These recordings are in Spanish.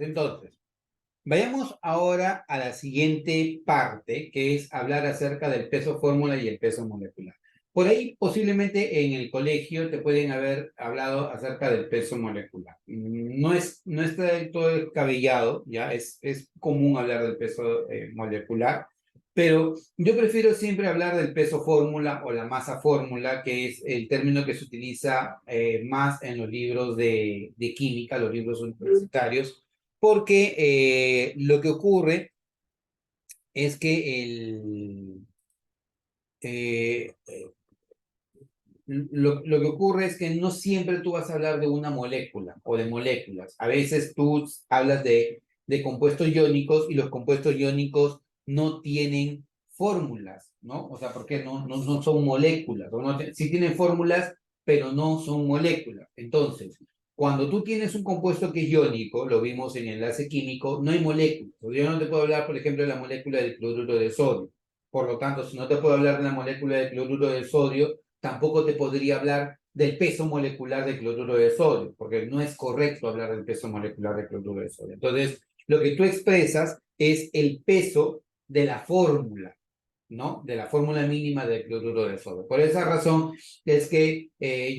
Entonces, vayamos ahora a la siguiente parte, que es hablar acerca del peso fórmula y el peso molecular. Por ahí, posiblemente en el colegio te pueden haber hablado acerca del peso molecular. No está del todo descabellado, ya es común hablar del peso molecular, pero yo prefiero siempre hablar del peso fórmula o la masa fórmula, que es el término que se utiliza más en los libros de química, los libros universitarios, porque lo que ocurre es que eh, lo que ocurre es que no siempre tú vas a hablar de una molécula o de moléculas. A veces tú hablas de compuestos iónicos y los compuestos iónicos no tienen fórmulas, ¿no? O sea, porque no son moléculas. O no sí tienen fórmulas, pero no son moléculas. Entonces, cuando tú tienes un compuesto que es iónico, lo vimos en el enlace químico, no hay moléculas. Yo no te puedo hablar, por ejemplo, de la molécula del cloruro de sodio. Por lo tanto, si no te puedo hablar de la molécula del cloruro de sodio, tampoco te podría hablar del peso molecular de cloruro de sodio, porque no es correcto hablar del peso molecular de cloruro de sodio. Entonces, lo que tú expresas es el peso de la fórmula, ¿no? De la fórmula mínima del cloruro de sodio. Por esa razón es que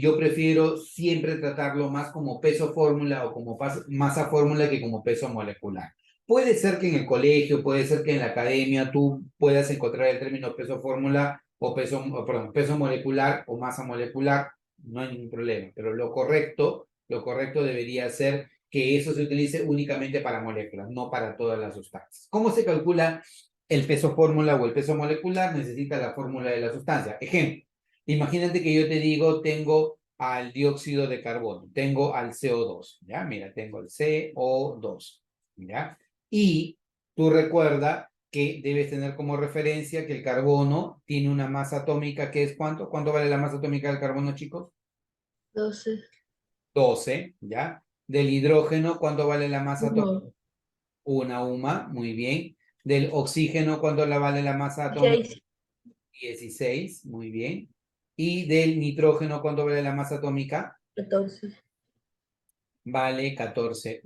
yo prefiero siempre tratarlo más como peso fórmula o como masa fórmula que como peso molecular. Puede ser que en el colegio, puede ser que en la academia tú puedas encontrar el término peso fórmula o peso molecular o masa molecular, no hay ningún problema, pero lo correcto debería ser que eso se utilice únicamente para moléculas, no para todas las sustancias. ¿Cómo se calcula el peso fórmula o el peso molecular? Necesita la fórmula de la sustancia. Ejemplo, imagínate que yo te digo, tengo al dióxido de carbono, tengo al CO2, ¿ya? Mira, tengo el CO2, ¿ya? Y tú recuerda que debes tener como referencia que el carbono tiene una masa atómica que es ¿cuánto? ¿Cuánto vale la masa atómica del carbono, chicos? 12. 12, ¿ya? Del hidrógeno, ¿cuánto vale la masa atómica? 1. Una UMA, muy bien. Del oxígeno, ¿cuánto la vale la masa atómica? 6. 16, muy bien. Y del nitrógeno, ¿cuánto vale la masa atómica? 14. Vale 14.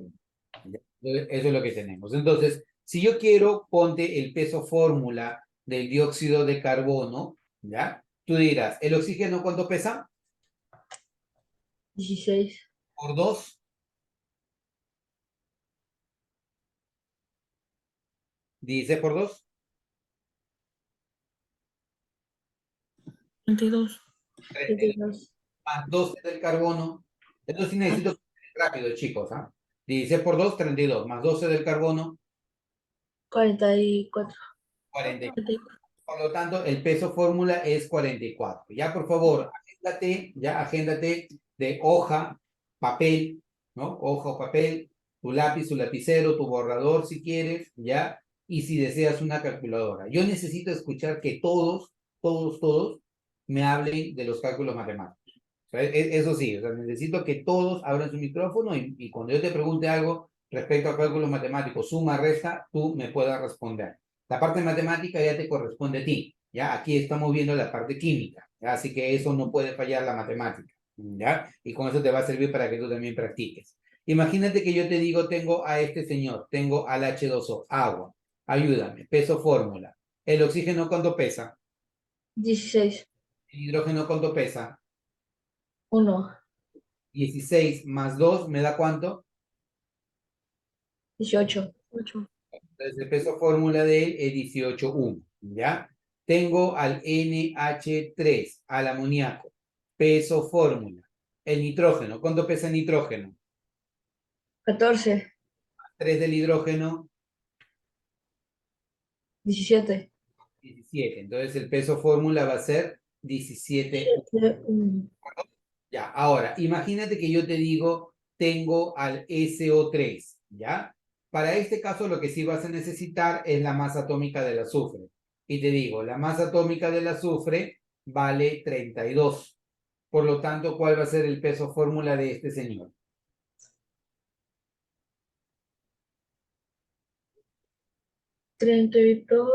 ¿Ya? Eso es lo que tenemos. Entonces, si yo quiero, ponte el peso fórmula del dióxido de carbono, ¿ya? Tú dirás, ¿el oxígeno cuánto pesa? 16. Por 2, dice por 2, 32. 32. más 12 del carbono. Entonces sí necesito rápido, chicos, ¿ah? 16 por 2, 32, más 12 del carbono, 44. 44. Por lo tanto, el peso fórmula es 44. Ya, por favor, agéndate de hoja, papel, ¿no? Hoja o papel, tu lápiz, tu lapicero, tu borrador si quieres, ¿ya? Y si deseas una calculadora. Yo necesito escuchar que todos me hablen de los cálculos matemáticos. O sea, eso sí, o sea, necesito que todos abran su micrófono y cuando yo te pregunte algo respecto a cálculos matemáticos, suma, resta, tú me puedas responder. La parte matemática ya te corresponde a ti, ¿ya? Aquí estamos viendo la parte química, ¿ya? Así que eso no puede fallar la matemática, ¿ya? Y con eso te va a servir para que tú también practiques. Imagínate que yo te digo, tengo a este señor, tengo al H2O, agua, ayúdame, peso fórmula. ¿El oxígeno cuánto pesa? 16. ¿El hidrógeno cuánto pesa? 1. 16 más 2 ¿me da cuánto? 18. 8. Entonces el peso fórmula de él es 18,1, ¿ya? Tengo al NH3, al amoníaco, peso fórmula. El nitrógeno, ¿cuánto pesa el nitrógeno? 14. 3 del hidrógeno, 17. 17. Entonces el peso fórmula va a ser 17. 1. Ya, ahora, imagínate que yo te digo, tengo al SO3, ¿ya? Para este caso lo que sí vas a necesitar es la masa atómica del azufre. Y te digo, la masa atómica del azufre vale 32. Por lo tanto, ¿cuál va a ser el peso fórmula de este señor? 32.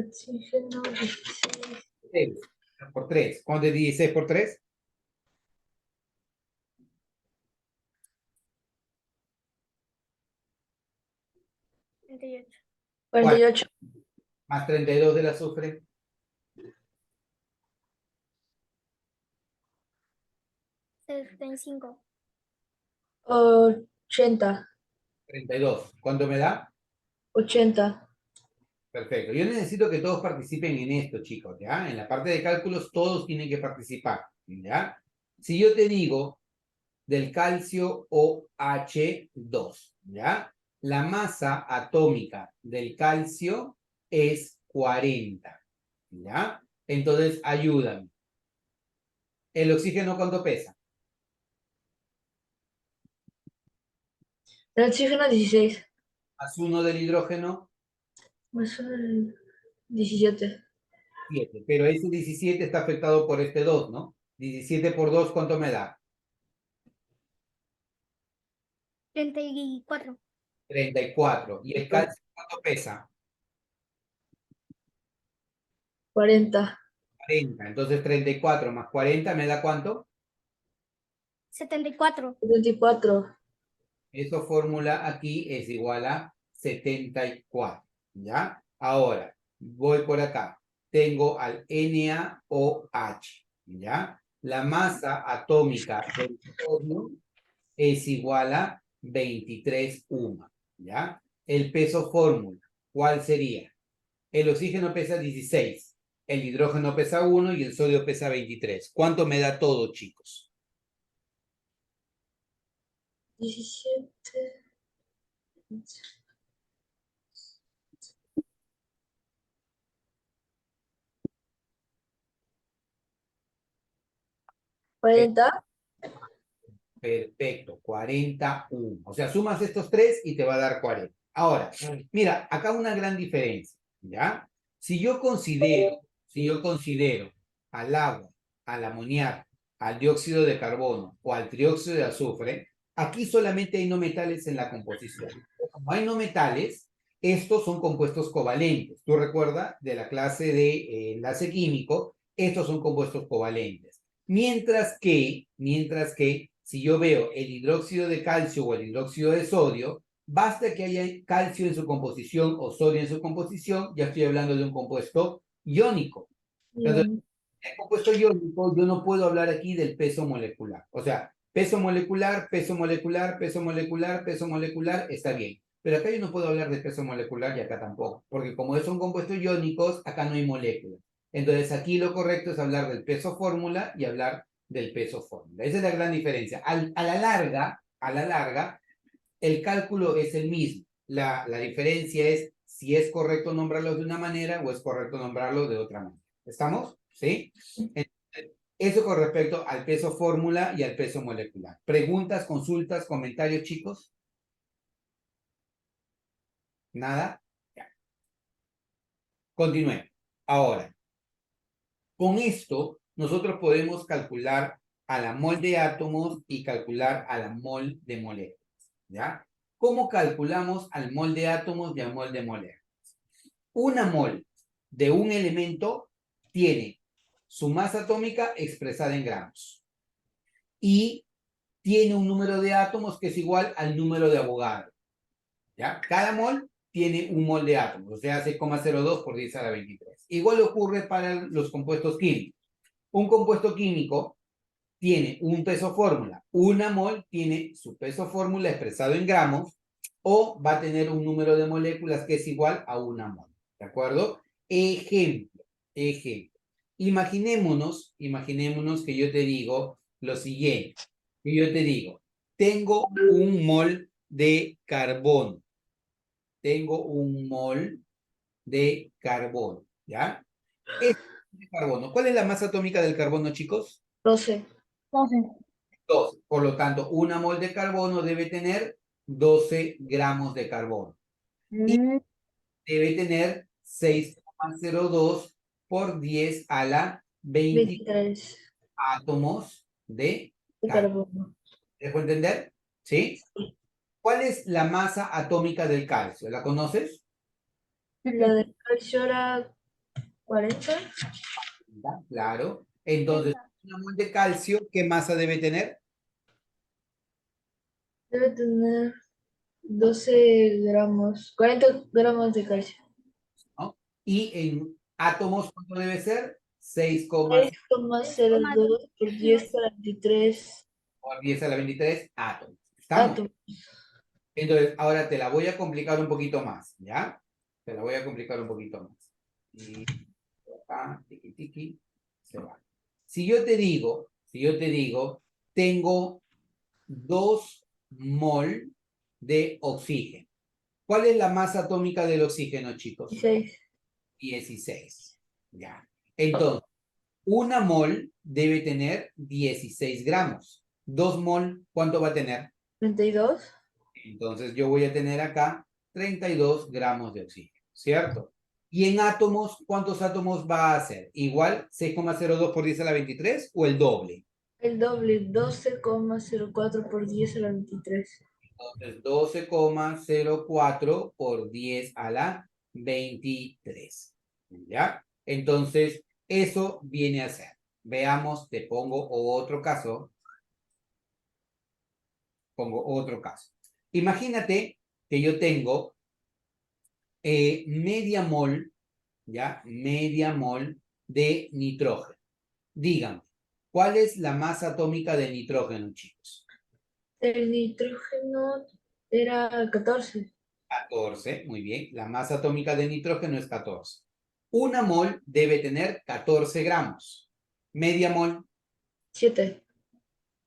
Oxígeno. 16. 6 por 3. ¿Cuánto es 16 por 3? 38. 48. Más 32 del azufre. 75. 80. 32. ¿Cuánto me da? 80. Perfecto. Yo necesito que todos participen en esto, chicos, ¿ya? En la parte de cálculos todos tienen que participar, ¿ya? Si yo te digo del calcio OH2, ¿ya? La masa atómica del calcio es 40, ¿ya? Entonces, ayúdame. ¿El oxígeno cuánto pesa? El oxígeno 16. Más 1 del hidrógeno, Más uno, 17. 7. Pero ese 17 está afectado por este 2, ¿no? 17 por 2, ¿cuánto me da? 34. 34. ¿Y el calcio cuánto pesa? 40. 40. Entonces 34 más 40 me da ¿cuánto? 74. 74. Eso fórmula aquí es igual a 74, ¿ya? Ahora, voy por acá. Tengo al NaOH, ¿ya? La masa atómica del sodio es igual a 23,1, ¿ya? El peso fórmula, ¿cuál sería? El oxígeno pesa 16, el hidrógeno pesa 1 y el sodio pesa 23. ¿Cuánto me da todo, chicos? 17. 40. Perfecto, 41. O sea, sumas estos tres y te va a dar 40. Ahora, mira, acá una gran diferencia, ¿ya? Si yo considero al agua, al amoníaco, al dióxido de carbono o al trióxido de azufre, aquí solamente hay no metales en la composición. Como hay no metales, estos son compuestos covalentes. Tú recuerdas de la clase de enlace químico, estos son compuestos covalentes. Mientras que si yo veo el hidróxido de calcio o el hidróxido de sodio, basta que haya calcio en su composición o sodio en su composición, ya estoy hablando de un compuesto iónico. Entonces, el compuesto iónico, yo no puedo hablar aquí del peso molecular. O sea, peso molecular, peso molecular, peso molecular, peso molecular, está bien. Pero acá yo no puedo hablar de peso molecular y acá tampoco, porque como son compuestos iónicos, acá no hay moléculas. Entonces aquí lo correcto es hablar del peso fórmula y hablar del peso fórmula. Esa es la gran diferencia. A la larga, el cálculo es el mismo. La diferencia es si es correcto nombrarlo de una manera o es correcto nombrarlo de otra manera. ¿Estamos? ¿Sí? Eso con respecto al peso fórmula y al peso molecular. ¿Preguntas, consultas, comentarios, chicos? ¿Nada? Ya. Continuemos. Ahora, con esto, nosotros podemos calcular a la mol de átomos y calcular a la mol de moléculas, ¿ya? ¿Cómo calculamos al mol de átomos y al mol de moléculas? Una mol de un elemento tiene su masa atómica expresada en gramos y tiene un número de átomos que es igual al número de Avogadro, ¿ya? Cada mol tiene un mol de átomos, o sea, 6,02 por 10 a la 23. Igual ocurre para los compuestos químicos. Un compuesto químico tiene un peso fórmula. Una mol tiene su peso fórmula expresado en gramos o va a tener un número de moléculas que es igual a una mol. ¿De acuerdo? Ejemplo. Imaginémonos que yo te digo lo siguiente. Que yo te digo, tengo un mol de carbono. Tengo un mol de carbono, ¿ya? Es de carbono. ¿Cuál es la masa atómica del carbono, chicos? 12. 12. Por lo tanto, una mol de carbono debe tener 12 gramos de carbono. Y debe tener 6,02 por 10 a la 20 23 átomos de de carbono. carbono. ¿Dejo entender? ¿Sí? ¿Cuál es la masa atómica del calcio? ¿La conoces? La del calcio era 40. Claro. Entonces, una mol de calcio, ¿qué masa debe tener? Debe tener 12 gramos, 40 gramos de calcio. ¿no? Y en átomos, ¿cuánto debe ser? 6,02 por 10 a la 23 por 10 a la 23 átomos. ¿Estamos? átomos. Entonces, ahora te la voy a complicar un poquito más, ¿ya? Te la voy a complicar un poquito más. Y acá, tiki, tiki, se va. Si yo te digo, tengo 2 mol de oxígeno. ¿Cuál es la masa atómica del oxígeno, chicos? 16, 16. Ya. Entonces, 1 mol debe tener 16 gramos. 2 mol, ¿cuánto va a tener? 32, Entonces yo voy a tener acá 32 gramos de oxígeno, ¿cierto? Y en átomos, ¿cuántos átomos va a ser? ¿Igual 6,02 por 10 a la 23 o el doble? el doble, 12,04 por 10 a la 23. Entonces 12,04 por 10 a la 23. ¿Ya? Entonces, eso viene a ser. Veamos, te pongo otro caso. Pongo otro caso. Imagínate que yo tengo media mol, ¿ya? Media mol de nitrógeno. Díganme, ¿cuál es la masa atómica del nitrógeno, chicos? El nitrógeno era 14, 14, muy bien. La masa atómica del nitrógeno es 14. 1 mol debe tener 14 gramos. Media mol 7,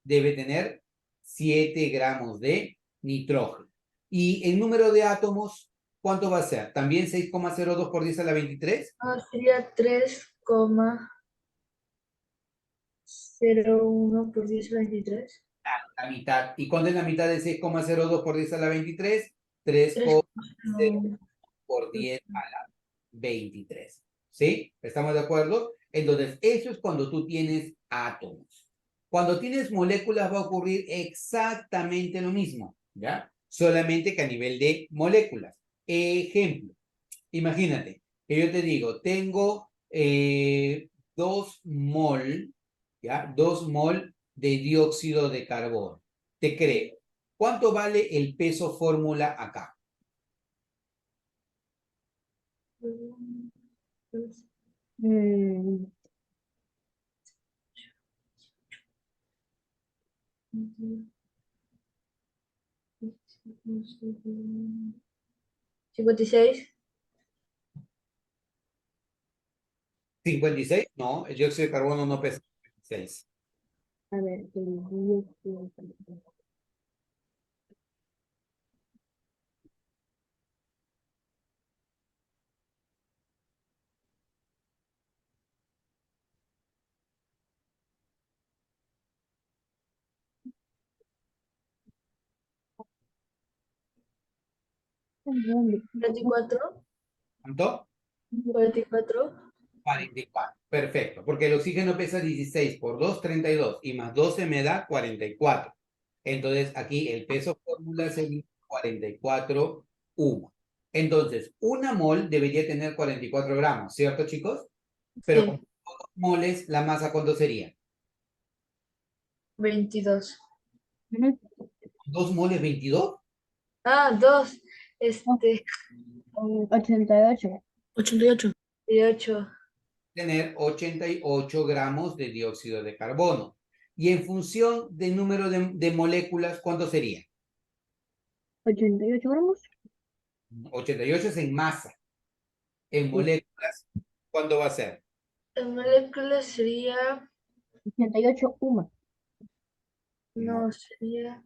debe tener 7 gramos de nitrógeno. Y el número de átomos, ¿cuánto va a ser? ¿También 6,02 por 10 a la 23? sería 3,01 por 10 a la 23. La mitad. ¿Y cuánto es la mitad de 6,02 por 10 a la 23? 3,0 por 10 a la 23. ¿Sí? ¿Estamos de acuerdo? Entonces, eso es cuando tú tienes átomos. Cuando tienes moléculas va a ocurrir exactamente lo mismo, ¿ya? Solamente que a nivel de moléculas. Ejemplo, imagínate que yo te digo, tengo 2 mol, ¿ya? 2 mol de dióxido de carbono. Te creo. ¿Cuánto vale el peso fórmula acá? Mm, 56, 56. No, el dióxido de carbono no pesa 56. a ver, el 10, 44, ¿Cuánto? 44, 44. Perfecto, porque el oxígeno pesa 16 por 2, 32 y más 12 me da 44. Entonces aquí el peso fórmula sería 44 humo. Entonces, 1 mol debería tener 44 gramos, ¿cierto, chicos? Pero con sí, 2 moles, ¿la masa cuánto sería? 22. 2 moles, 22. 2, 88. 88. 88. Tener 88 gramos de dióxido de carbono. Y en función del número de moléculas, ¿cuánto sería? 88 gramos. 88 es en masa. En Sí. moléculas, ¿cuánto va a ser? En moléculas sería, 88 UMA. No, no, sería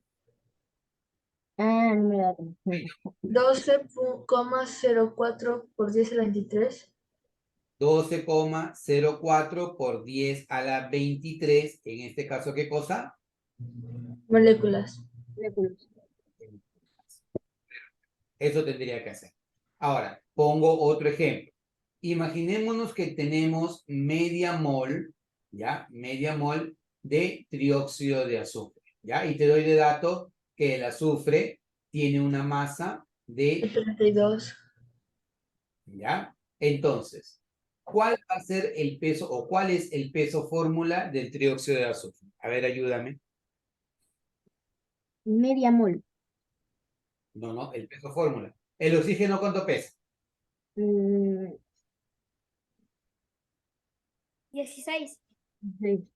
Ah, no me da. 12,04 por 10 a la 23. 12,04 por 10 a la 23. En este caso, ¿qué cosa? Moléculas. Eso tendría que hacer. Ahora, pongo otro ejemplo. Imaginémonos que tenemos media mol, ¿ya? Media mol de trióxido de azufre, ¿ya? Y te doy de dato que el azufre tiene una masa de, 32. ¿ya? Entonces, ¿cuál va a ser el peso o cuál es el peso fórmula del trióxido de azufre? A ver, ayúdame. Media mol. No, el peso fórmula. ¿El oxígeno cuánto pesa? 16. Sí.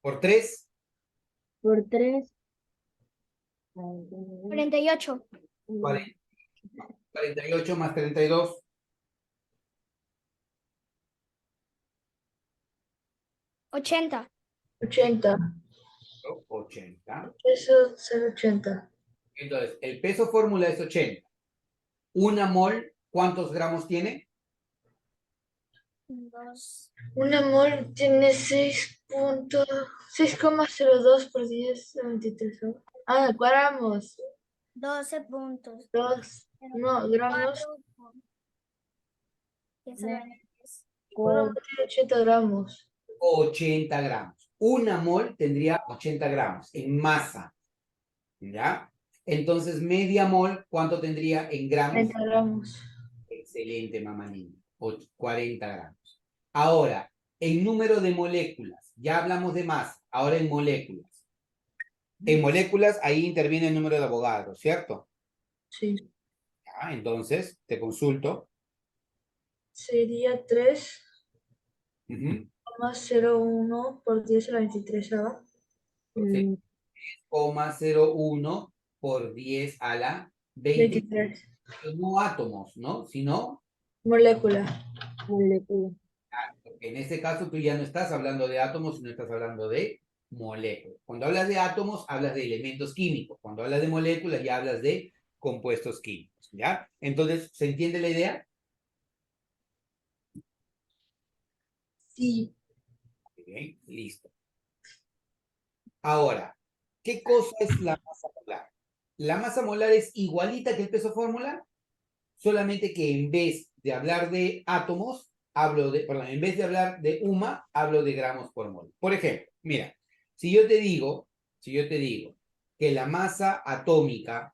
¿Por 3? Por 3. 48. 48 más 32. 80. 80. 80. Eso es 80. Entonces, el peso fórmula es 80. Una mol, ¿cuántos gramos tiene? 2. Una mol tiene 6,02 por 10 a 23. Ah, gramos. 12 puntos. No, gramos. 80 gramos. 80 gramos. Una mol tendría 80 gramos en masa. ¿Ya? Entonces, media mol, ¿cuánto tendría en gramos? 30 gramos. Excelente, mamá niña. 40 gramos. Ahora, en número de moléculas. Ya hablamos de masa. Ahora en moléculas. En moléculas, ahí interviene el número de Avogadro, ¿cierto? Sí. Ya, entonces, te consulto. Sería 3. Ujú. 0,01 por 10 a la 23. 0,01 por 10 a la 20. 23. No átomos, ¿no? Sino, Molécula. Molécula. en este caso tú ya no estás hablando de átomos, sino estás hablando de moléculas. Cuando hablas de átomos, hablas de elementos químicos. Cuando hablas de moléculas, ya hablas de compuestos químicos, ¿ya? Entonces, ¿se entiende la idea? Sí. Bien, listo. Ahora, ¿qué cosa es la masa molar? La masa molar es igualita que el peso fórmula, solamente que en vez de hablar de átomos, perdón, en vez de hablar de UMA, hablo de gramos por mol. Por ejemplo, mira, si yo te digo que la masa atómica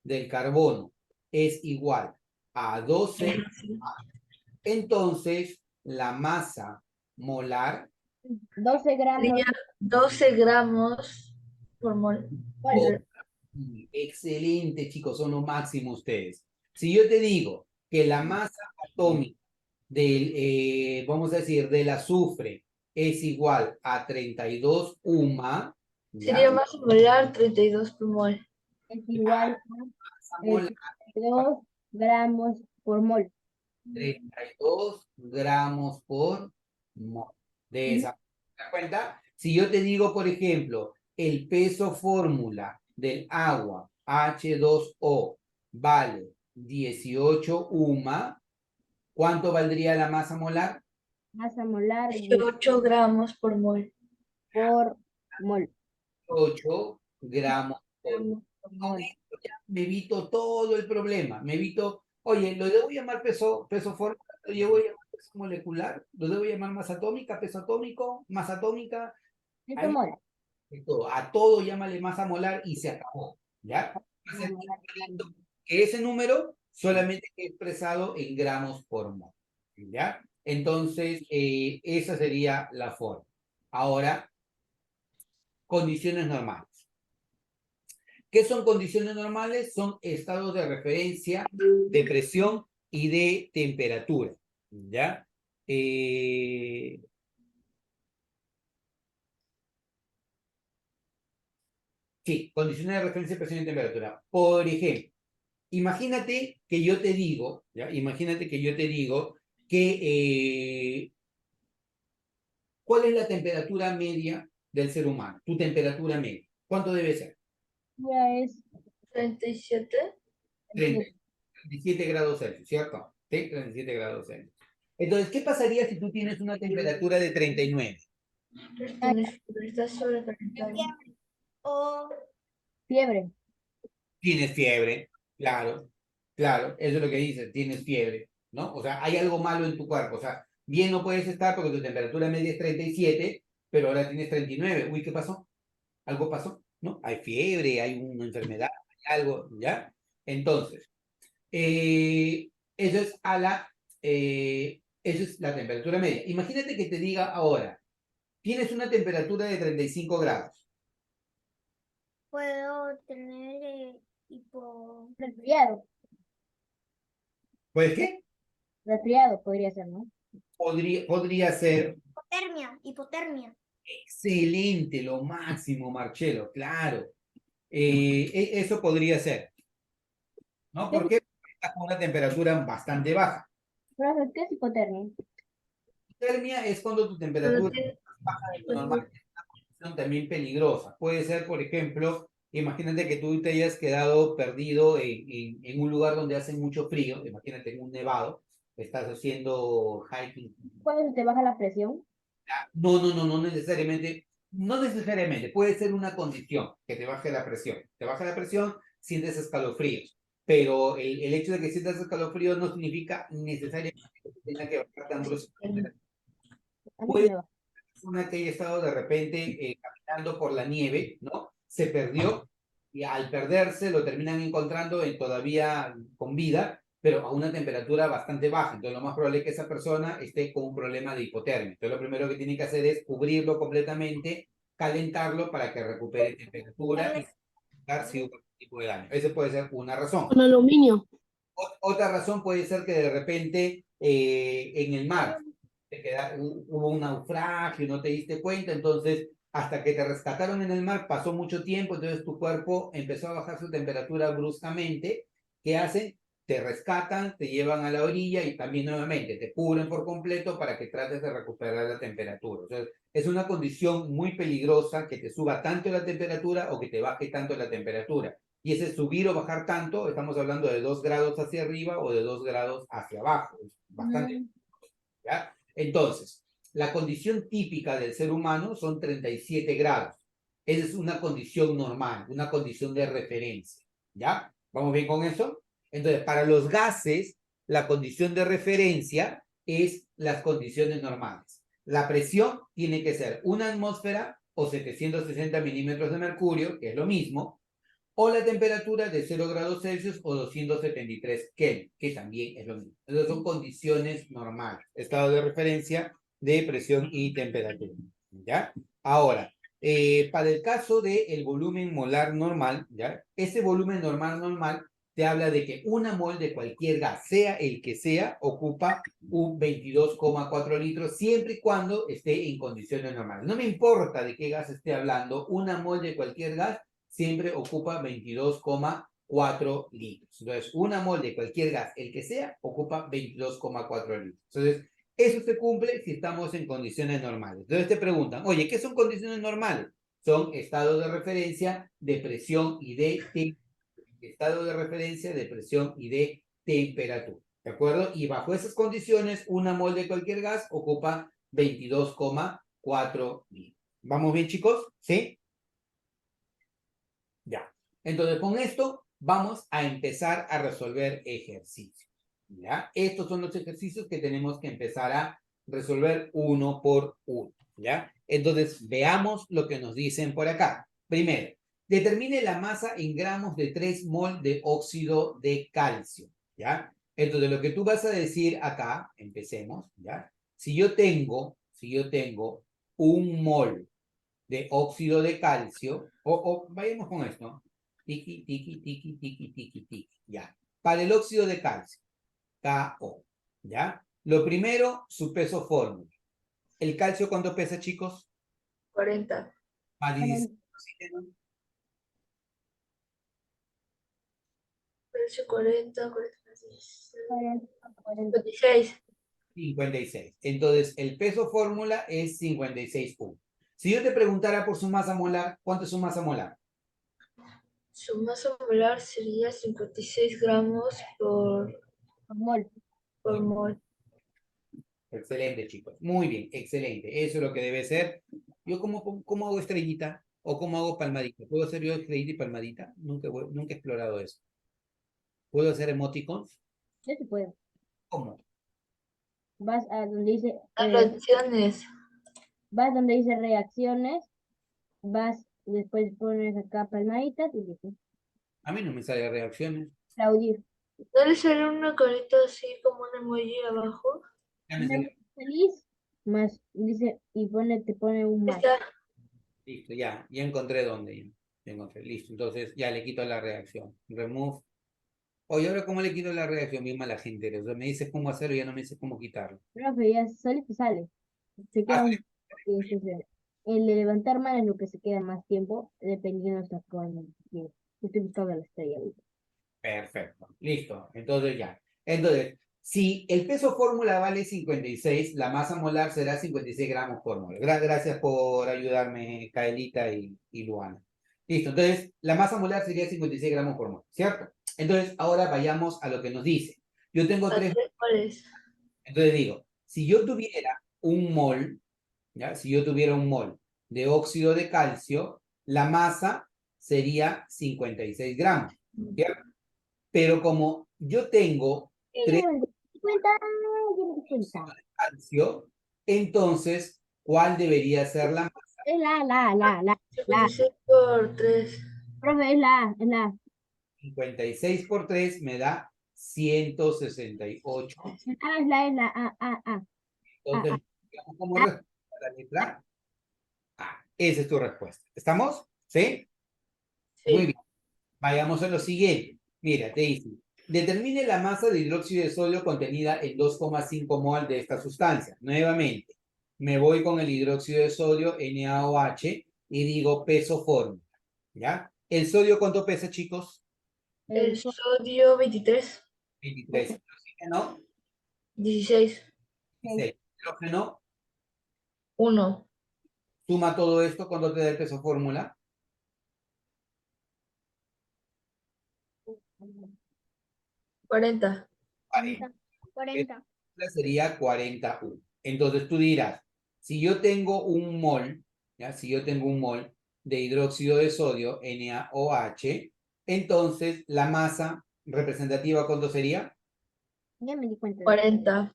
del carbono es igual a 12, entonces la masa molar 12 gramos. Sería 12 gramos por mol. excelente, chicos, son lo máximo ustedes. Si yo te digo que la masa atómica vamos a decir, del azufre es igual a 32 UMA, Sería ¿ya? masa molar 32 por mol. Es igual Masa a molar, 32 gramos por mol. 32 gramos por mol. De esa, ¿te das cuenta? Si yo te digo, por ejemplo, el peso fórmula del agua H2O vale 18 UMA, ¿cuánto valdría la masa molar? Masa molar 18 gramos por mol. por mol. 8 gramos por mol. Gramos por Con mol. esto ya me evito todo el problema. Me evito, oye, ¿lo debo llamar peso fórmula? ¿Lo debo llamar peso molecular? ¿Lo debo llamar masa atómica, peso atómico, masa atómica? Esto Ahí, mol. a todo llámale masa molar y se acabó, ¿ya? Va a ser igualito que ese número, solamente que expresado en gramos por mol, ¿ya? Entonces, esa sería la forma. Ahora, condiciones normales. ¿Qué son condiciones normales? Son estados de referencia de presión y de temperatura, ¿ya? Sí, condiciones de referencia de presión y temperatura. Por ejemplo, imagínate que yo te digo, ¿ya? Imagínate que yo te digo que ¿cuál es la temperatura media del ser humano? Tu temperatura media. ¿Cuánto debe ser? Ya es 37. 37 grados Celsius, ¿cierto? Sí, 37 grados Celsius. Entonces, ¿qué pasaría si tú tienes una temperatura de 39? Está sobrecalentado. O fiebre. Tienes fiebre, claro, claro, eso es lo que dices, tienes fiebre, ¿no? O sea, hay algo malo en tu cuerpo, o sea, bien no puedes estar porque tu temperatura media es 37, pero ahora tienes 39. Uy, ¿qué pasó? ¿Algo pasó? ¿No? Hay fiebre, hay una enfermedad, hay algo, ¿ya? Entonces, eso es eso es la temperatura media. Imagínate que te diga ahora, tienes una temperatura de 35 grados. puedo tener hipo... Resfriado. Pues, ¿qué? Resfriado podría ser, ¿no? Podría ser hipotermia, hipotermia. excelente, lo máximo, Marcelo, claro. Eso podría ser, ¿no? ¿Qué, Porque está con una temperatura bastante baja. profe, qué es hipotermia? Hipotermia es cuando tu Pero temperatura tiene- es baja de lo normal. Es una condición también peligrosa. Puede ser, por ejemplo, imagínate que tú te hayas quedado perdido en un lugar donde hace mucho frío, imagínate en un nevado, estás haciendo hiking. ¿Cuándo se te baja la presión? No necesariamente, no necesariamente, puede ser una condición que te baje la presión. Te baja la presión, sientes escalofríos, pero el hecho de que sientas escalofríos no significa necesariamente que tenga que bajar tan bruscamente. A mí sí Puede me baja. una que haya estado de repente caminando por la nieve, ¿no? Se perdió y al perderse lo terminan encontrando todavía con vida, pero a una temperatura bastante baja. Entonces lo más probable es que esa persona esté con un problema de hipotermia. Entonces lo primero que tiene que hacer es cubrirlo completamente, calentarlo para que recupere temperatura y dar si hubo algún tipo de daño. Esa puede ser una razón. Con aluminio. Otra razón puede ser que de repente en el mar hubo un naufragio, no te diste cuenta, entonces hasta que te rescataron en el mar pasó mucho tiempo, entonces tu cuerpo empezó a bajar su temperatura bruscamente. ¿Qué hacen? Te rescatan, te llevan a la orilla y también nuevamente te cubren por completo para que trates de recuperar la temperatura. O sea, es una condición muy peligrosa que te suba tanto la temperatura o que te baje tanto la temperatura. Y ese subir o bajar tanto, estamos hablando de 2 grados hacia arriba o de 2 grados hacia abajo. Es bastante, ¿ya? Entonces, la condición típica del ser humano son 37 grados. Esa es una condición normal, una condición de referencia, ¿ya? ¿Vamos bien con eso? Entonces, para los gases, la condición de referencia es las condiciones normales. La presión tiene que ser una atmósfera o 760 milímetros de mercurio, que es lo mismo, o la temperatura de 0 grados Celsius o 273 Kelvin, que también es lo mismo. Entonces son condiciones normales, estado de referencia de presión y temperatura. ¿Ya? Ahora, para el caso del volumen molar normal, ¿ya? Ese volumen normal te habla de que una mol de cualquier gas, sea el que sea, ocupa un 22,4 litros siempre y cuando esté en condiciones normales. No me importa de qué gas esté hablando, una mol de cualquier gas siempre ocupa 22,4 litros. Entonces, una mol de cualquier gas, el que sea, ocupa 22,4 litros. Entonces, eso se cumple si estamos en condiciones normales. Entonces te preguntan, oye, ¿qué son condiciones normales? Son estados de referencia de presión y de estado de referencia de presión y de temperatura. ¿De acuerdo? Y bajo esas condiciones, una mol de cualquier gas ocupa 22,4 litros. ¿Vamos bien, chicos? ¿Sí? Ya. Entonces, con esto vamos a empezar a resolver ejercicios. ¿Ya? Estos son los ejercicios que tenemos que empezar a resolver uno por uno. ¿Ya? Entonces, veamos lo que nos dicen por acá. Primero, determine la masa en gramos de 3 mol de óxido de calcio. ¿Ya? Entonces, lo que tú vas a decir acá, empecemos, ¿ya? Si yo tengo un mol de óxido de calcio, o vayamos con esto, tiki, tiki, tiki, tiki, tiki, tiki, ya. Para el óxido de calcio, KO, ¿ya? Lo primero, su peso fórmula. ¿El calcio cuánto pesa, chicos? 40. A 16 oxígeno. Precio 40, 46. 40. 56. Entonces, el peso fórmula es 56 puntos. Si yo te preguntara por su masa molar, ¿cuánto es su masa molar? Su masa molar sería 56 gramos Mol. por mol. Excelente, chicos. Muy bien, excelente. Eso es lo que debe ser. Yo, ¿cómo hago estrellita? ¿O cómo hago palmadita? ¿Puedo hacer yo estrellita y palmadita? Nunca he explorado eso. ¿Puedo hacer emoticons? Yo sí puedo. ¿Cómo? Vas a donde dice, Las reacciones. vas donde dice reacciones, vas, después pones acá palmaditas y dices A mí no me sale reacciones. aplaudir. ¿No le sale una carita así como un emoji abajo? Ya me Una sale. feliz, más, dice, y te pone un más. Está. Listo, ya encontré dónde. Ya encontré, listo. Entonces ya le quito la reacción. Remove. Oye, ahora cómo le quito la reacción, bien mala gente. O sea, me dices cómo hacerlo y ya no me dices cómo quitarlo. Profe, ya solito sale. Se queda Ah, un... El de levantar mal es lo que se queda más tiempo, dependiendo de esta cosa. Estoy buscando la estrella ahorita. perfecto, listo. Entonces ya. Entonces, si el peso fórmula vale 56, la masa molar será 56 gramos por mol. Gracias por ayudarme, Kaelita y Luana. Listo, entonces la masa molar sería 56 gramos por mol, ¿cierto? Entonces, ahora vayamos a lo que nos dice. Yo tengo ¿A tres, tres moles? entonces digo, si yo tuviera un mol, ¿ya? Si yo tuviera un mol de óxido de calcio, la masa sería 56 gramos, ¿cierto? Pero como yo tengo Ya me di cuenta, ya me di cuenta. calcio, entonces, ¿cuál debería ser la masa? Es la. 56 por 3. Profe, es la, es la. 56 por 3 me da 168. Es la, Entonces, digamos como respuesta a la letra A. Esa es tu respuesta. ¿Estamos? ¿Sí? Muy Sí. bien. Vayamos a lo siguiente. Mira, te dice, determine la masa de hidróxido de sodio contenida en 2,5 mol de esta sustancia. Nuevamente, me voy con el hidróxido de sodio, NaOH, y digo peso fórmula. ¿Ya? ¿El sodio cuánto pesa, chicos? El sodio 23. 23. ¿El oxígeno? 16. 16. ¿El hidrógeno? 1. Suma todo esto cuando te da el peso fórmula. 40. 40. 40. Sería 41. Entonces tú dirás, si yo tengo un mol, ¿ya? Si yo tengo un mol de hidróxido de sodio, NaOH, entonces la masa representativa, ¿cuánto sería? Ya me di cuenta. 40.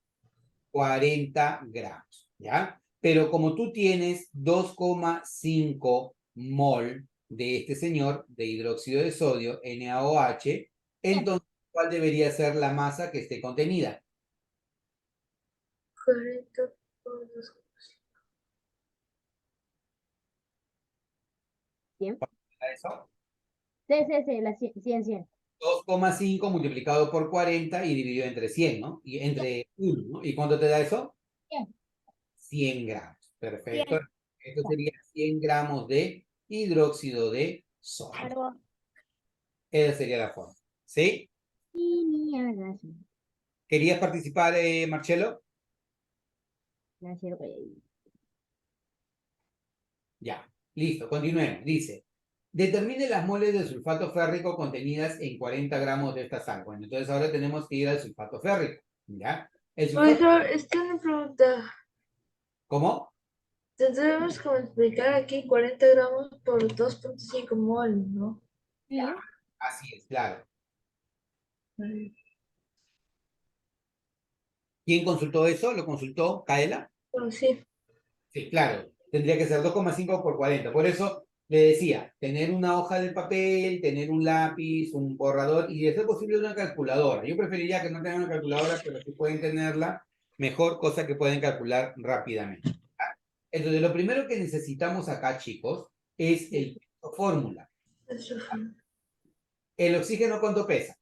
40 gramos, ¿ya? Pero como tú tienes 2,5 mol de este señor de hidróxido de sodio, NaOH, entonces, ¿cuál debería ser la masa que esté contenida? 40 por 2. ¿100? ¿Eso? Sí, la 100. 2,5 multiplicado por 40 y dividido entre 100, ¿no? Y entre 1, ¿no? ¿Y cuánto te da eso? 100. 100 gramos. Perfecto. 100. Esto sería 100 gramos de hidróxido de sodio. Cargo. Esa sería la forma. ¿Sí? Y ni hagas. ¿Querías participar, Marcelo? No sirve. Ya. Listo, continuemos. Dice, determine las moles de sulfato férrico contenidas en 40 gramos de esta sal. Bueno, entonces ahora tenemos que ir al sulfato férrico. ¿Ya? El sulfato, Profesor, esta es una pregunta. ¿cómo? Tendremos que multiplicar aquí 40 gramos por 2,5 mol, ¿no? Ya. Así es, claro. ¿Quién consultó eso? ¿Lo consultó Kaela? Bueno, sí. Sí, claro. Tendría que ser 2,5 por 40. Por eso le decía, tener una hoja de papel, tener un lápiz, un borrador y de ser posible una calculadora. Yo preferiría que no tengan una calculadora, pero si pueden tenerla, mejor, cosa que pueden calcular rápidamente. ¿Ah? Entonces, lo primero que necesitamos acá, chicos, es el peso fórmula. Eso fue. ¿El oxígeno cuánto pesa?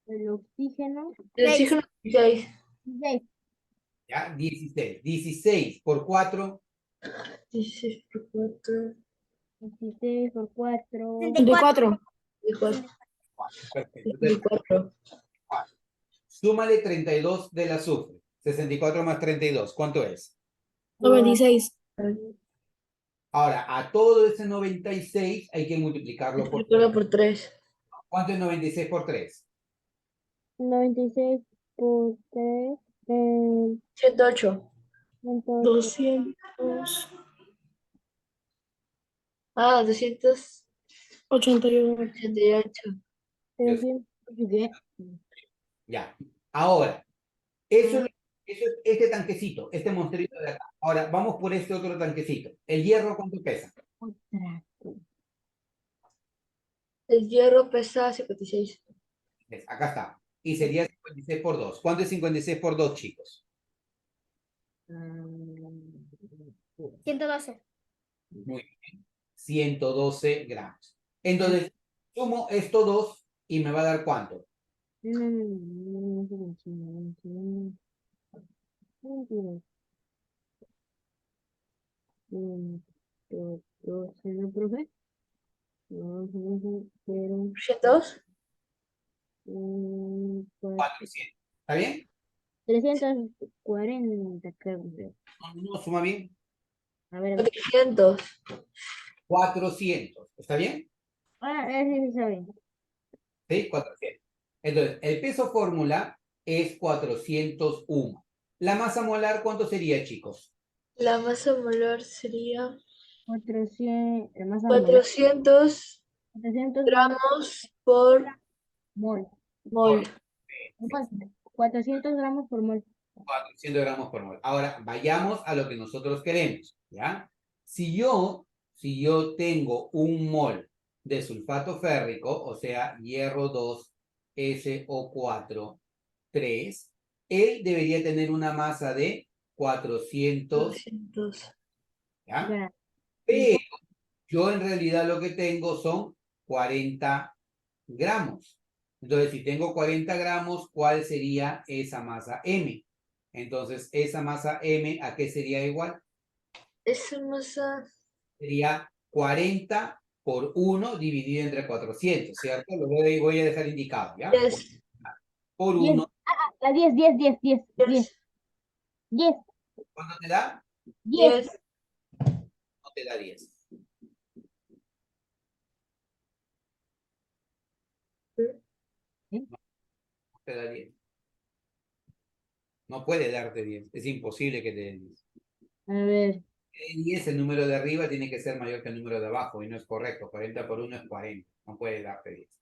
El oxígeno. El oxígeno 16. 16. ¿Ya? 16. 16 por 4. 16 por 4. 16 por 4. 64. 24. Perfecto. Entonces, 24. súmale 32 del azufre. 64 más 32. ¿Cuánto es? 96. Ahora, a todo ese 96 hay que multiplicarlo por... Multiplicarlo por 3. ¿Cuánto es 96 por 3? 96 por 3. 108. 281. 288. 300. Ya. Ahora, eso es este tanquecito, este monstruito de acá. Ahora, vamos por este otro tanquecito. ¿El hierro cuánto pesa? Otra. El hierro pesa 56. ¿Ves? Acá está. Y sería 56 por 2. ¿Cuánto es 56 por 2, chicos? 112. Muy bien. 112 gramos. Entonces, sumo estos dos y me va a dar ¿cuánto? ¿No, profe? No, pero, 200. 400. ¿Está bien? 340, creo. No, suma bien. A ver, 400. 400. ¿Está bien? sí, está bien. ¿Sí? 400. Entonces, el peso fórmula es 401. La masa molar, ¿cuánto sería, chicos? La masa molar sería 400, más 400 400 gramos por mol. mol. 400 gramos por mol. 400 gramos por mol. Ahora, vayamos a lo que nosotros queremos, ¿ya? Si yo tengo un mol de sulfato férrico, o sea, hierro 2, SO4, 3, él debería tener una masa de 400, 200. ¿ya? Ya, Pero yo en realidad lo que tengo son 40 gramos. Entonces, si tengo 40 gramos, ¿cuál sería esa masa M? Entonces, esa masa M, ¿a qué sería igual? Esa masa Sería 40 por 1 dividido entre 400, ¿cierto? Lo voy a dejar indicado, ¿ya? 10. Por 10. 1, La 10, 10, 10, 10, 10, 10. 10, ¿cuánto te da? 10. 10. No te da 10. No te da 10. No puede darte 10. Es imposible que te dé 10. A ver. 10, el número de arriba tiene que ser mayor que el número de abajo y no es correcto. 40 por 1 es 40. No puede darte 10.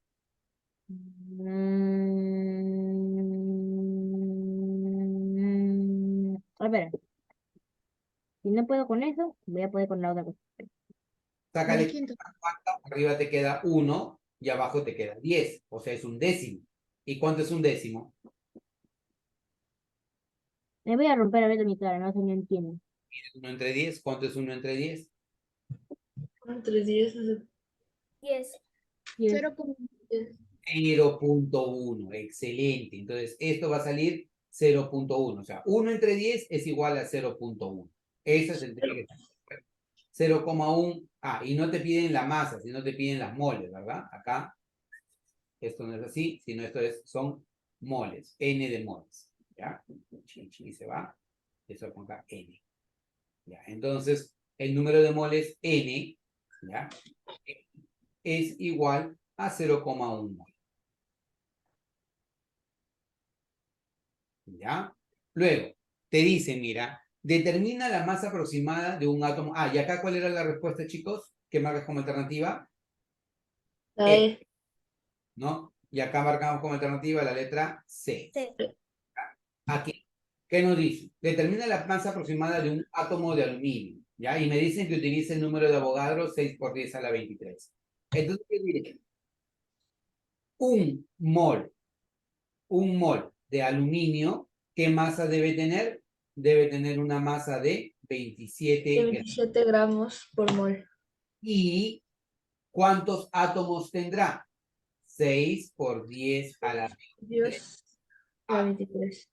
A ver. Si no puedo con eso, voy a poder con la otra cosa. Sácale 500. 4, arriba te queda 1 y abajo te queda 10. O sea, es un décimo. ¿Y cuánto es un décimo? Me voy a romper a ver mi cara, no sé, no entiendo. 1 entre 10. ¿Cuánto es 1 entre 10? Entre 10. 10. 10. 0,10. 0.1. Excelente. Entonces, esto va a salir 0.1. O sea, 1 entre 10 es igual a 0.1. Esa es el que 0,1. Ah, y no te piden la masa, sino te piden las moles, ¿verdad? Acá, esto no es así, sino son moles, N de moles. ¿Ya? Y se va. Eso ponga N. ¿Ya? Entonces, el número de moles N, ¿ya? Es igual a 0,1 mol. ¿Ya? Luego, te dice, mira, determina la masa aproximada de un átomo. Ah, ¿y acá cuál era la respuesta, chicos? ¿Qué marcas como alternativa? La E. ¿No? Y acá marcamos como alternativa la letra C. C. Aquí, ¿qué nos dice? Determina la masa aproximada de un átomo de aluminio, ¿ya? Y me dicen que utilice el número de Avogadro 6 por 10 a la 23. Entonces, ¿qué diré? Un mol de aluminio, ¿qué masa debe tener? Debe tener una masa de 27 De gramos. 27 gramos por mol. ¿Y cuántos átomos tendrá? 6 por 10 a la 23. Dios. La 23.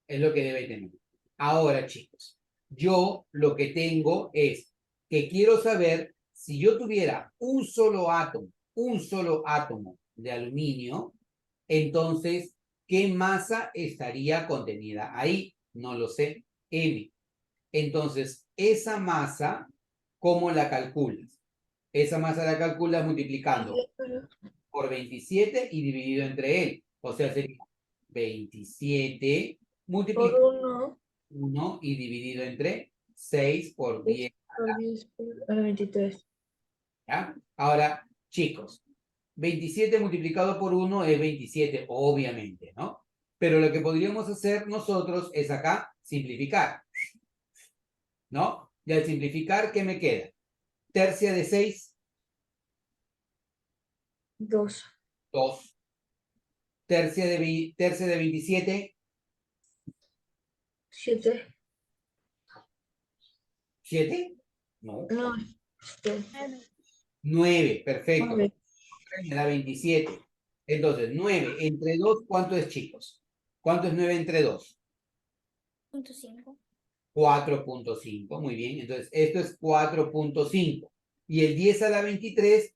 Es lo que debe tener. Ahora, chicos, yo lo que tengo es que quiero saber si yo tuviera un solo átomo de aluminio, entonces, ¿qué masa estaría contenida ahí? No lo sé, M. Entonces, esa masa, ¿cómo la calculas? Esa masa la calculas multiplicando por 27 y dividido entre él. O sea, sería 27 por multiplicado 1 por 1 y dividido entre 6 por 10. por 10 a la 23. ¿Ya? Ahora, chicos, 27 multiplicado por 1 es 27, obviamente, ¿no? Pero lo que podríamos hacer nosotros es acá simplificar, ¿no? Y al simplificar, ¿qué me queda? Tercia de 6, 2. 2. Tercia de 27, 7. 7. No. No, 9, perfecto. 9. Me da 27. Entonces, 9 entre 2, ¿cuánto es, chicos? ¿Cuánto es 9 entre 2? 0.5. 4.5, muy bien. Entonces, esto es 4.5. Y el 10 a la 23